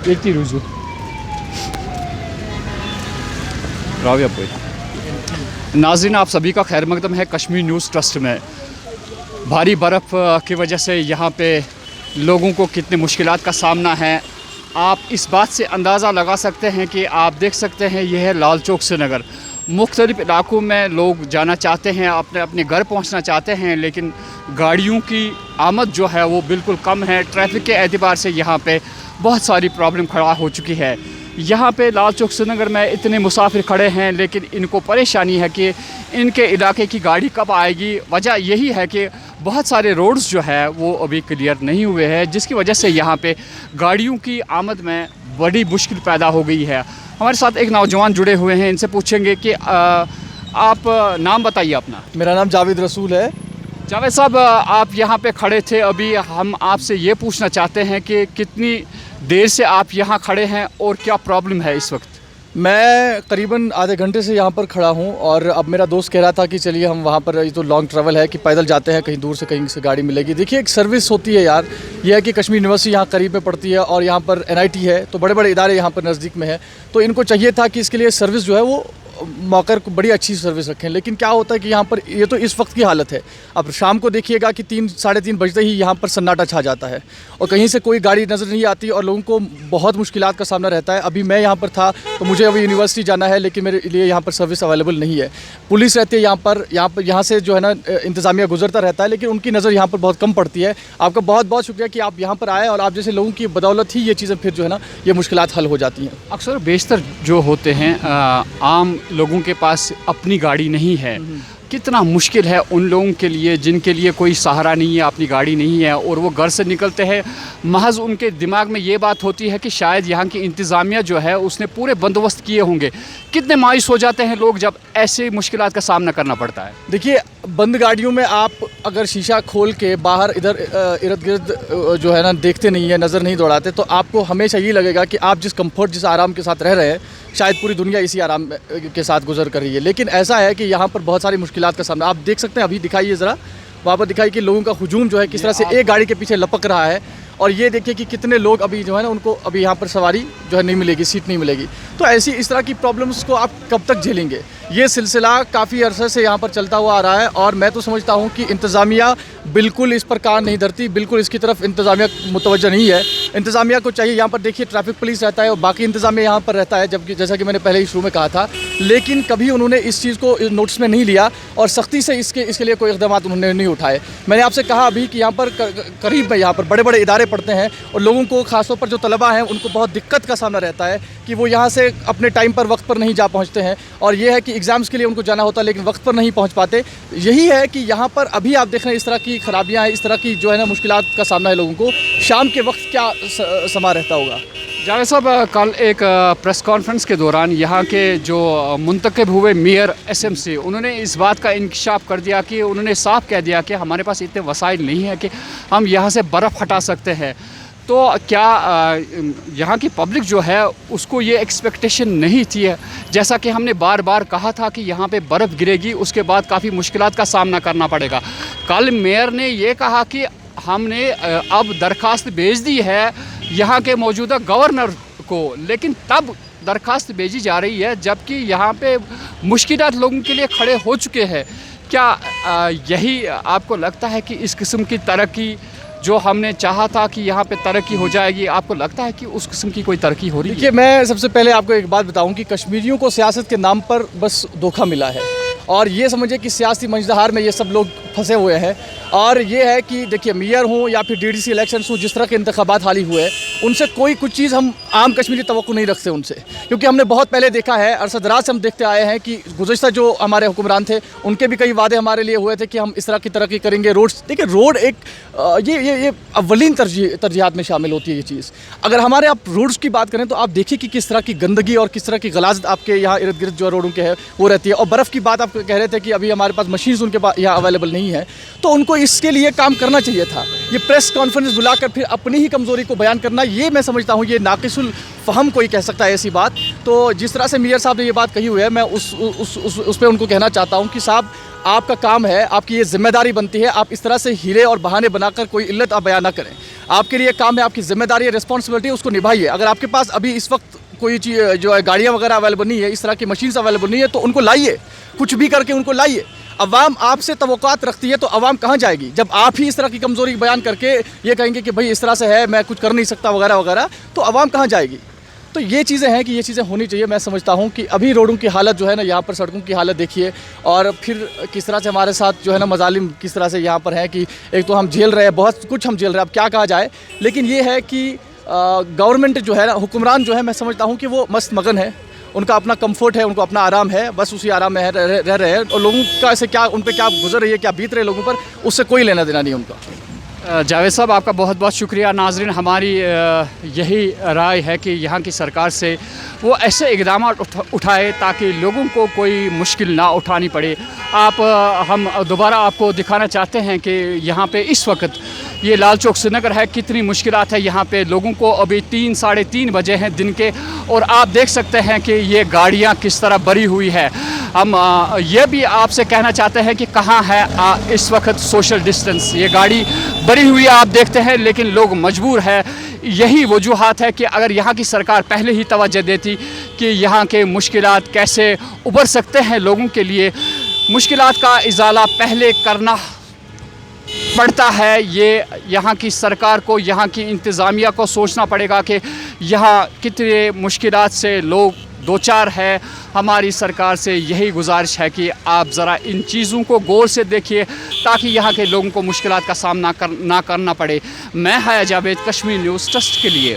Bekti ruzu. Rabia पोई। नाज़रीन, आप सभी का खैर मकदम है कश्मीर न्यूज़ ट्रस्ट में। भारी बर्फ़ की वजह से यहाँ पे लोगों को कितनी मुश्किलात का सामना है आप इस बात से अंदाज़ा लगा सकते हैं कि आप देख सकते हैं यह है लाल चौक श्रीनगर। मुख्तलिफ़ इलाकों में लोग जाना चाहते हैं, अपने अपने घर पहुँचना चाहते हैं, लेकिन गाड़ियों की आमद जो है वो बिल्कुल कम है। ट्रैफिक के एतबार से यहाँ पे बहुत सारी प्रॉब्लम खड़ा हो चुकी है। यहाँ पे लाल चौक श्रीनगर में इतने मुसाफिर खड़े हैं, लेकिन इनको परेशानी है कि इनके इलाके की गाड़ी कब आएगी। वजह यही है कि बहुत सारे रोड्स जो है वो अभी क्लियर नहीं हुए हैं, जिसकी वजह से यहाँ पे गाड़ियों की आमद में बड़ी मुश्किल पैदा हो गई है। हमारे साथ एक नौजवान जुड़े हुए हैं, इनसे पूछेंगे कि आप नाम बताइए अपना। मेरा नाम जावेद रसूल है। जावेद साहब, आप यहाँ पे खड़े थे, अभी हम आपसे ये पूछना चाहते हैं कि कितनी देर से आप यहाँ खड़े हैं और क्या प्रॉब्लम है इस वक्त? मैं करीबन आधे घंटे से यहाँ पर खड़ा हूँ और अब मेरा दोस्त कह रहा था कि चलिए हम वहाँ पर, ये तो लॉन्ग ट्रैवल है कि पैदल जाते हैं, कहीं दूर से कहीं से गाड़ी मिलेगी। देखिए, एक सर्विस होती है यार, यह है कि कश्मीर यूनिवर्सिटी यहाँ करीब में पड़ती है और यहाँ पर NIT है, तो बड़े बड़े इदारे यहाँ पर नज़दीक में है, तो इनको चाहिए था कि इसके लिए सर्विस जो है वो मौकर को बड़ी अच्छी सर्विस रखें। लेकिन क्या होता है कि यहाँ पर ये तो इस वक्त की हालत है। अब शाम को देखिएगा कि 3 साढ़े 3 बजते ही यहाँ पर सन्नाटा छा जाता है और कहीं से कोई गाड़ी नज़र नहीं आती और लोगों को बहुत मुश्किलात का सामना रहता है। अभी मैं यहाँ पर था तो मुझे अभी यूनिवर्सिटी जाना है, लेकिन मेरे लिए यहाँ पर सर्विस अवेलेबल नहीं है। पुलिस रहती है यहाँ से जो है ना, इंतज़ामिया गुजरता रहता है, लेकिन उनकी नज़र यहाँ पर बहुत कम पड़ती है। आपका बहुत बहुत शुक्रिया कि आप यहाँ पर आए और आप जैसे लोगों की बदौलत ही ये चीज़ें फिर जो है ना, ये मुश्किलात हल हो जाती हैं। अक्सर बेशतर जो होते हैं आम लोगों के पास अपनी गाड़ी नहीं है। कितना मुश्किल है उन लोगों के लिए जिनके लिए कोई सहारा नहीं है, अपनी गाड़ी नहीं है, और वो घर से निकलते हैं, महज उनके दिमाग में ये बात होती है कि शायद यहाँ की इंतज़ामिया जो है उसने पूरे बंदोबस्त किए होंगे। कितने मायूस हो जाते हैं लोग जब ऐसे मुश्किलात का सामना करना पड़ता है। देखिए, बंद गाड़ियों में आप अगर शीशा खोल के बाहर इधर इर्द गिर्द जो है ना देखते नहीं है, नज़र नहीं दौड़ाते, तो आपको हमेशा ये लगेगा कि आप जिस कंफर्ट, जिस आराम के साथ रह रहे हैं, शायद पूरी दुनिया इसी आराम के साथ गुजर कर रही है। लेकिन ऐसा है कि यहाँ पर बहुत सारी मुश्किलात का सामना आप देख सकते हैं। अभी दिखाइए ज़रा, वहाँ पर दिखाइए कि लोगों का हुजूम जो है किस तरह से एक गाड़ी के पीछे लपक रहा है। और ये देखिए कि कितने लोग अभी जो है ना, उनको अभी यहाँ पर सवारी जो है नहीं मिलेगी, सीट नहीं मिलेगी। तो ऐसी इस तरह की प्रॉब्लम्स को आप कब तक झेलेंगे? ये सिलसिला काफ़ी अरसे से यहाँ पर चलता हुआ आ रहा है और मैं तो समझता हूँ कि इंतज़ामिया बिल्कुल इस पर कान नहीं धरती, बिल्कुल इसकी तरफ इंतज़ामिया मुतवज्जह नहीं है। इंतज़ामिया को चाहिए, यहाँ पर देखिए ट्रैफिक पुलिस रहता है और बाकी इंतज़ामिया यहाँ पर रहता है, जबकि जैसा कि मैंने पहले ही शुरू में कहा था, लेकिन कभी उन्होंने इस चीज़ को नोटिस में नहीं लिया और सख्ती से इसके लिए कोई इक़दाम उन्होंने नहीं उठाए। मैंने आपसे कहा अभी कि यहाँ पर करीब में यहाँ पर बड़े बड़े इदारे पड़ते हैं और लोगों को, ख़ासतौर पर जो तलबा हैं, उनको बहुत दिक्कत का सामना रहता है कि वो यहाँ से अपने टाइम पर, वक्त पर नहीं जा पहुँचते हैं। और ये है कि एग्ज़ाम्स के लिए उनको जाना होता है लेकिन वक्त पर नहीं पहुँच पाते। यही है कि यहाँ पर अभी आप देख रहे हैं इस तरह की खराबियाँ हैं, इस तरह की जो है ना मुश्किलात का सामना है लोगों को। शाम के वक्त क्या समा रहता होगा? जावेद साहब, कल एक प्रेस कॉन्फ्रेंस के दौरान यहाँ के जो मुंतखब हुए मेयर SMC, उन्होंने इस बात का इंकशाफ कर दिया कि उन्होंने साफ कह दिया कि हमारे पास इतने वसाइल नहीं है कि हम यहाँ से बर्फ़ हटा सकते हैं। तो क्या यहाँ की पब्लिक जो है उसको ये एक्सपेक्टेशन नहीं थी है, जैसा कि हमने बार बार कहा था कि यहाँ पे बर्फ़ गिरेगी, उसके बाद काफ़ी मुश्किलात का सामना करना पड़ेगा। कल मेयर ने ये कहा कि हमने अब दरख्वास्त भेज दी है यहाँ के मौजूदा गवर्नर को, लेकिन तब दरख्वास्त भेजी जा रही है जबकि यहाँ पे मुश्किलात लोगों के लिए खड़े हो चुके हैं। क्या यही आपको लगता है कि इस किस्म की तरक्की जो हमने चाहा था कि यहाँ पे तरक्की हो जाएगी, आपको लगता है कि उस किस्म की कोई तरक्की हो रही है? देखिए, मैं सबसे पहले आपको एक बात बताऊं कि कश्मीरियों को सियासत के नाम पर बस धोखा मिला है और ये समझिए कि सियासी मंजदहार में ये सब लोग फंसे हुए हैं। और ये है कि देखिए, मेयर हों या फिर DDC इलेक्शंस हों, जिस तरह के इंतखाबात हाल ही हुए, उनसे कोई कुछ चीज़ हम आम कश्मीरी तवक्को नहीं रखते उनसे, क्योंकि हमने बहुत पहले देखा है, अरसदराज से हम देखते आए हैं कि गुज़श्ता जो हमारे हुक्मरान थे उनके भी कई वादे हमारे लिए हुए थे कि हम इस तरह की तरक्की करेंगे। रोड्स, देखिए रोड एक ये अव्वलीन तरजीहात में शामिल होती है ये चीज़। अगर हमारे आप रोड्स की बात करें तो आप देखिए कि किस तरह की गंदगी और किस तरह की गलाजत आपके यहाँ इर्द गिर्द जो रोडों के है वो रहती है। और बर्फ़ की बात आप कह रहे थे कि अभी हमारे पास मशीन्स उनके पास यहाँ अवेलेबल नहीं है, तो उनको इसके लिए काम करना चाहिए था। ये प्रेस कॉन्फ्रेंस बुलाकर फिर अपनी ही कमज़ोरी को बयान करना, ये मैं समझता हूँ ये नाक़िसुल फ़हम कोई कह सकता है ऐसी बात। तो जिस तरह से मेयर साहब ने ये बात कही हुई है, मैं उस पर उनको कहना चाहता हूँ कि साहब, آپ کا کام ہے, آپ کی یہ ذمہ داری بنتی ہے, آپ اس طرح سے ہیلے اور بہانے بنا کر کوئی علت آپ بیان نہ کریں. آپ کے لیے کام ہے, آپ کی ذمہ داری ہے, رسپانسبلٹی ہے, اس کو نبھائیے. اگر آپ کے پاس ابھی اس وقت کوئی چیز جو ہے گاڑیاں وغیرہ اویلیبل نہیں ہے, اس طرح کی مشینز اویلیبل نہیں ہے, تو ان کو لائیے, کچھ بھی کر کے ان کو لائیے. عوام آپ سے توقعات رکھتی ہے, تو عوام کہاں جائے گی جب آپ ہی اس طرح کی کمزوری بیان کر کے یہ کہیں گے کہ بھائی اس طرح سے ہے, میں کچھ کر نہیں سکتا وغیرہ وغیرہ, تو عوام کہاں جائے گی. تو یہ چیزیں ہیں کہ یہ چیزیں ہونی چاہیے. میں سمجھتا ہوں کہ ابھی روڈوں کی حالت جو ہے نا, یہاں پر سڑکوں کی حالت دیکھیے, اور پھر کس طرح سے ہمارے ساتھ جو ہے نا مظالم کس طرح سے یہاں پر ہیں کہ ایک تو ہم جھیل رہے ہیں, بہت کچھ ہم جھیل رہے ہیں, اب کیا کہا جائے. لیکن یہ ہے کہ گورنمنٹ جو ہے نا, حکمران جو ہے, میں سمجھتا ہوں کہ وہ مست مگن ہے, ان کا اپنا کمفرٹ ہے, ان کو اپنا آرام ہے, بس اسی آرام میں رہ رہے ہیں, اور لوگوں کا ایسے کیا ان پہ کیا گزر رہی ہے, کیا بیت رہے لوگوں پر, اس سے کوئی لینا دینا نہیں ان کا. جاوید صاحب آپ کا بہت بہت شکریہ. ناظرین, ہماری یہی رائے ہے کہ یہاں کی سرکار سے وہ ایسے اقدامات اٹھائے تاکہ لوگوں کو کوئی مشکل نہ اٹھانی پڑے. ہم دوبارہ آپ کو دکھانا چاہتے ہیں کہ یہاں پہ اس وقت یہ لال چوک سری نگر ہے, کتنی مشکلات ہے یہاں پہ لوگوں کو. ابھی 3-3:30 بجے ہیں دن کے, اور آپ دیکھ سکتے ہیں کہ یہ گاڑیاں کس طرح بری ہوئی ہے. ہم یہ بھی آپ سے کہنا چاہتے ہیں کہ کہاں ہے اس وقت سوشل ڈسٹنس. یہ گاڑی بری ہوئی آپ دیکھتے ہیں, لیکن لوگ مجبور ہے. یہی وجوہات ہے کہ اگر یہاں کی سرکار پہلے ہی توجہ دیتی کہ یہاں کے مشکلات کیسے ابھر سکتے ہیں لوگوں کے لیے, مشکلات کا ازالہ پہلے کرنا پڑتا ہے. یہ یہاں کی سرکار کو, یہاں کی انتظامیہ کو سوچنا پڑے گا کہ یہاں کتنے مشکلات سے لوگ دوچار ہے. ہماری سرکار سے یہی گزارش ہے کہ آپ ذرا ان چیزوں کو غور سے دیکھیے تاکہ یہاں کے لوگوں کو مشکلات کا سامنا نہ کرنا پڑے. میں حیا جاوید, کشمیر نیوز ٹرسٹ کے لیے.